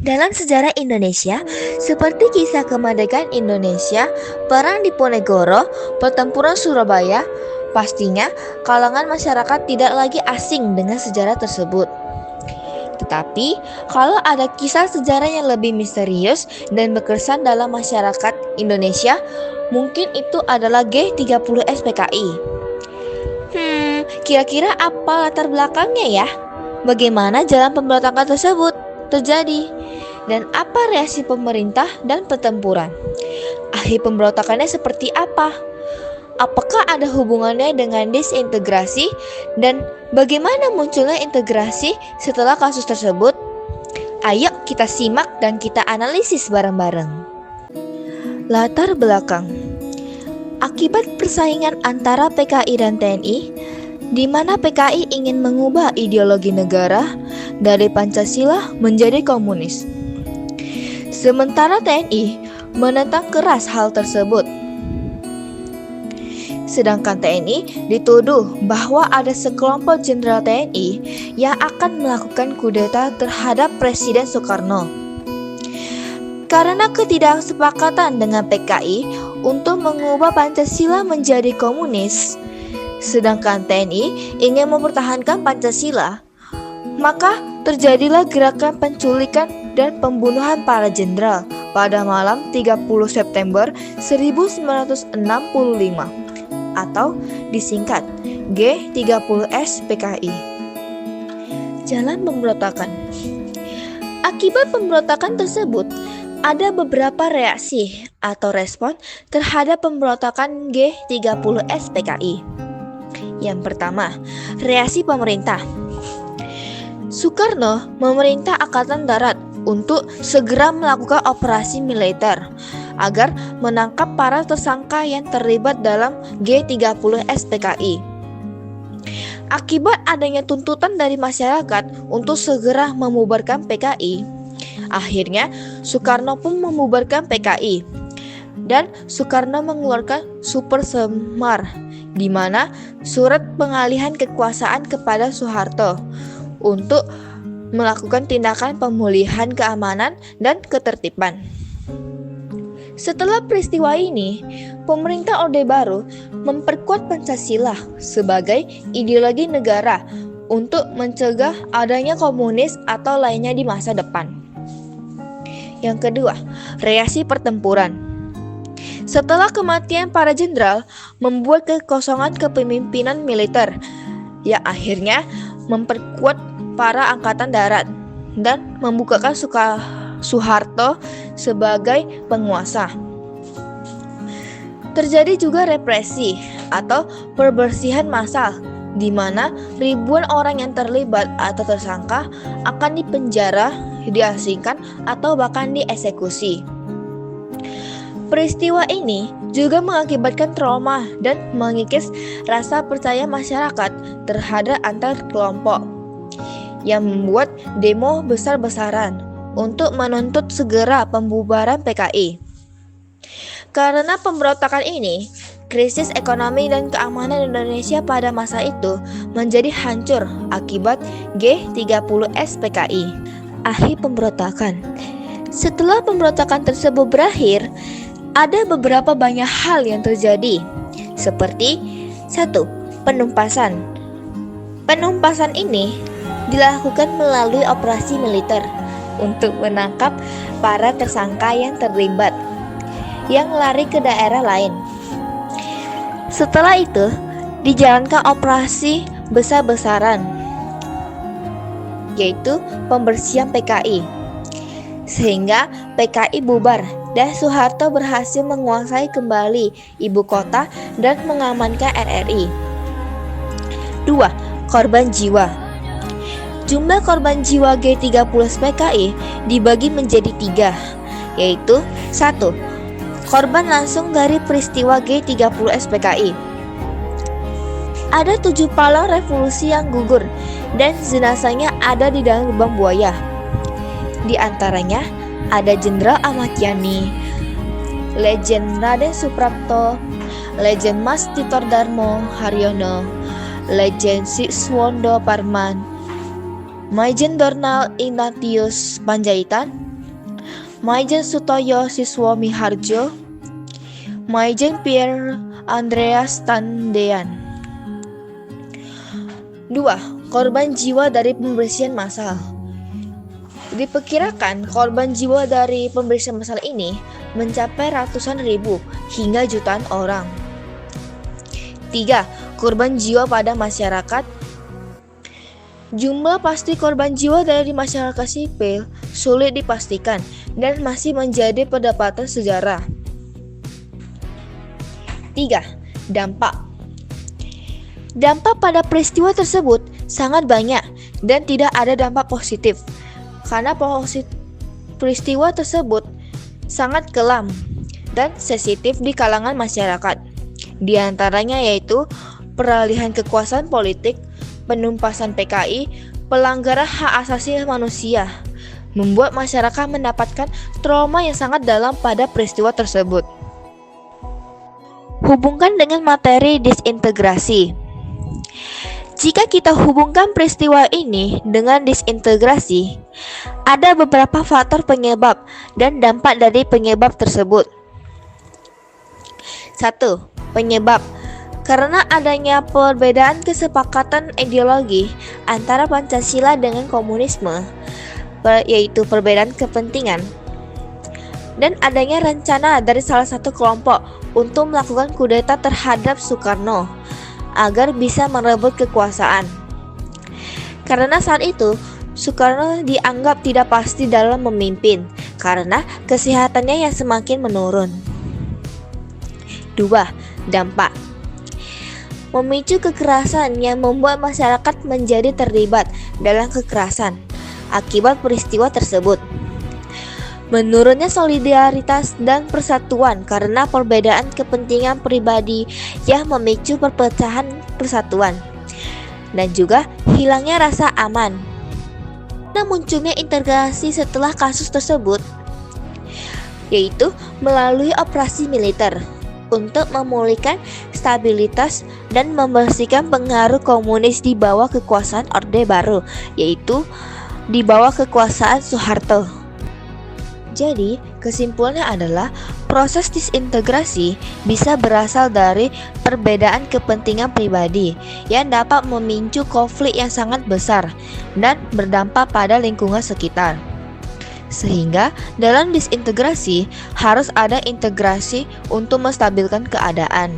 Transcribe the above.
Dalam sejarah Indonesia, seperti kisah kemerdekaan Indonesia, Perang Diponegoro, Pertempuran Surabaya, pastinya kalangan masyarakat tidak lagi asing dengan sejarah tersebut. Tetapi, kalau ada kisah sejarah yang lebih misterius dan berkesan dalam masyarakat Indonesia, mungkin itu adalah G30S PKI. Kira-kira apa latar belakangnya ya? Bagaimana jalan pemberontakan tersebut terjadi? Dan apa reaksi pemerintah dan pertempuran? Akhir pemberontakannya seperti apa? Apakah ada hubungannya dengan disintegrasi? Dan bagaimana munculnya integrasi setelah kasus tersebut? Ayo kita simak dan kita analisis bareng-bareng. Latar belakang. Akibat persaingan antara PKI dan TNI, di mana PKI ingin mengubah ideologi negara dari Pancasila menjadi komunis. Sementara TNI menentang keras hal tersebut. Sedangkan TNI dituduh bahwa ada sekelompok jenderal TNI yang akan melakukan kudeta terhadap Presiden Soekarno. Karena ketidaksepakatan dengan PKI untuk mengubah Pancasila menjadi komunis, sedangkan TNI ingin mempertahankan Pancasila, maka terjadilah gerakan penculikan dan pembunuhan para jenderal pada malam 30 September 1965 atau disingkat G30S PKI. Jalan pemberontakan. Akibat pemberontakan tersebut, ada beberapa reaksi atau respon terhadap pemberontakan G30S PKI. Yang pertama, reaksi pemerintah. Soekarno memerintah Angkatan Darat untuk segera melakukan operasi militer agar menangkap para tersangka yang terlibat dalam G30S PKI. Akibat adanya tuntutan dari masyarakat untuk segera membubarkan PKI, akhirnya Soekarno pun membubarkan PKI. Dan Soekarno mengeluarkan Super Semar, di mana surat pengalihan kekuasaan kepada Soeharto untuk melakukan tindakan pemulihan keamanan dan ketertiban. Setelah peristiwa ini, pemerintah Orde Baru memperkuat Pancasila sebagai ideologi negara untuk mencegah adanya komunis atau lainnya di masa depan. Yang kedua, reaksi pertempuran. Setelah kematian para jenderal membuat kekosongan kepemimpinan militer yang akhirnya memperkuat para angkatan darat dan membukakan Soeharto sebagai penguasa. Terjadi juga represi atau perbersihan massal, di mana ribuan orang yang terlibat atau tersangka akan dipenjara, diasingkan, atau bahkan dieksekusi. Peristiwa ini juga mengakibatkan trauma dan mengikis rasa percaya masyarakat terhadap antar kelompok, yang membuat demo besar-besaran untuk menuntut segera pembubaran PKI. Karena pemberontakan ini, krisis ekonomi dan keamanan Indonesia pada masa itu menjadi hancur akibat G30S PKI. Akhir pemberontakan. Setelah pemberontakan tersebut berakhir, ada beberapa banyak hal yang terjadi, seperti 1. Penumpasan. Penumpasan ini dilakukan melalui operasi militer untuk menangkap para tersangka yang terlibat yang lari ke daerah lain. Setelah itu, dijalankan operasi besar-besaran, yaitu pembersihan PKI, sehingga PKI bubar dan Soeharto berhasil menguasai kembali ibu kota dan mengamankan RRI. 2. Korban jiwa. Jumlah korban jiwa G30S PKI dibagi menjadi 3, yaitu 1. Korban langsung dari peristiwa G30S PKI. Ada 7 pahlawan revolusi yang gugur dan jenazahnya ada di dalam lubang buaya. Di antaranya ada Jenderal Ahmad Yani, Legend Raden Suprapto, Legend Mas Titor Darmo Haryono, Legend Siswondo Parman, Majen Dornal Ignatius Panjaitan, Maijen Sutoyo Siswo Miharjo, Maijen Pierre Andreas Tandean. 2. Korban jiwa dari pembersihan massal. Diperkirakan korban jiwa dari pembersihan massal ini mencapai ratusan ribu hingga jutaan orang. 3. Korban jiwa pada masyarakat. Jumlah pasti korban jiwa dari masyarakat sipil sulit dipastikan dan masih menjadi perdebatan sejarah. 3. Dampak. Dampak pada peristiwa tersebut sangat banyak dan tidak ada dampak positif karena peristiwa tersebut sangat kelam dan sensitif di kalangan masyarakat. Di antaranya yaitu peralihan kekuasaan politik, penumpasan PKI, pelanggaran hak asasi manusia, membuat masyarakat mendapatkan trauma yang sangat dalam pada peristiwa tersebut. Hubungkan dengan materi disintegrasi. Jika kita hubungkan peristiwa ini dengan disintegrasi, ada beberapa faktor penyebab dan dampak dari penyebab tersebut. 1. Penyebab. Karena adanya perbedaan kesepakatan ideologi antara Pancasila dengan komunisme, yaitu perbedaan kepentingan, dan adanya rencana dari salah satu kelompok untuk melakukan kudeta terhadap Soekarno agar bisa merebut kekuasaan. Karena saat itu Soekarno dianggap tidak pasti dalam memimpin karena kesehatannya yang semakin menurun. 2. Dampak. Memicu kekerasan yang membuat masyarakat menjadi terlibat dalam kekerasan akibat peristiwa tersebut. Menurunnya solidaritas dan persatuan karena perbedaan kepentingan pribadi yang memicu perpecahan persatuan, dan juga hilangnya rasa aman. Nah, munculnya integrasi setelah kasus tersebut, yaitu melalui operasi militer untuk memulihkan stabilitas dan membersihkan pengaruh komunis di bawah kekuasaan Orde Baru, yaitu di bawah kekuasaan Soeharto. Jadi, kesimpulannya adalah proses disintegrasi bisa berasal dari perbedaan kepentingan pribadi yang dapat memicu konflik yang sangat besar dan berdampak pada lingkungan sekitar. Sehingga dalam disintegrasi harus ada integrasi untuk menstabilkan keadaan.